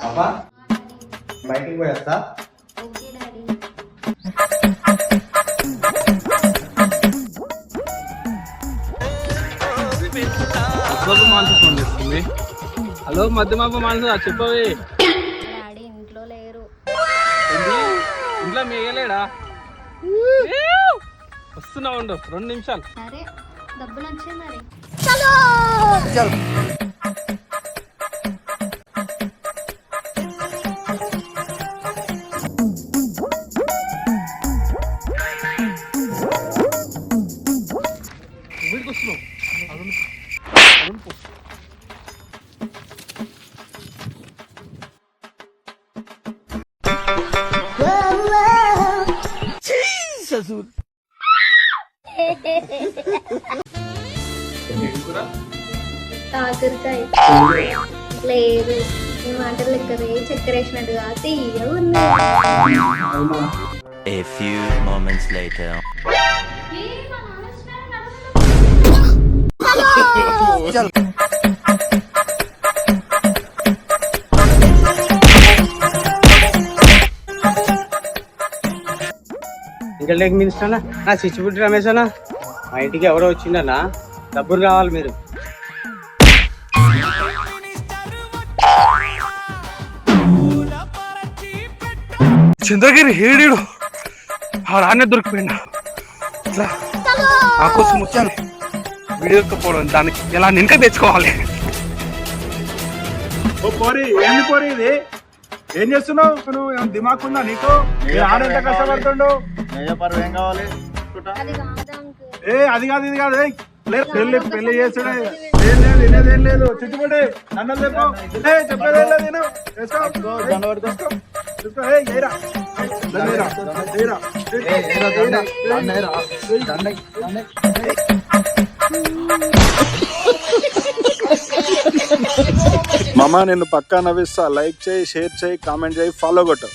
పాపా బయటికి పోయేస్తా. Okay daddy. మానస ఫోన్ చేస్తుంది. హలో మధ్యమాప మానస చెప్పవే. డాడీ ఇంట్లో లేరు. ఇంట్లో మేయలేడా? వస్తున్నా ఉండు 2 నిమిషాలు. సరే డబ్బులు వచ్చాయి మరి. వీడికి వస్తున్నావు. కాకరకాయ లేదు. ఈ మాటలు లెక్కరే చక్కెర వేసినట్టుగా తీయగా ఉన్నాయి. A few moments later. ఇంకా లేక మినిస్టర్ నా చిచ్చుపుట్టి రమేష్ అన్న, మా ఇంటికి ఎవరో వచ్చిండన్నా, డబ్బులు కావాలి మీరు. చంద్రగిరి హేడీడు ఆడనే దొరికిపోయిండు. ఇట్లా ఆ కోసం వచ్చాను వీడియో పోవడం, దానికి ఎలా నినక తెచ్చుకోవాలి. ఓ పోరి, ఏంది పోరి ఇది? ఏం చేస్తున్నావు నువ్వు? ఏం దిమాగ్ ఉందా నీకు? ఆడెంత కష్టపడుతుండు. ఏం కావాలి? అది కాదు అంకుల్. అది కాదు ఇది కాదు. పెళ్లి చేస్తాడే. ఏం లేదు, వినేదేం లేదు. చుట్టుపడి నన్ను చెప్పు. చెప్పేదేం లేదు. నేను మామ నిన్ను పక్కా నవ్విస్తా. లైక్ చేయి, షేర్ చేయి, కామెంట్ చేయి, ఫాలో కొట్టు.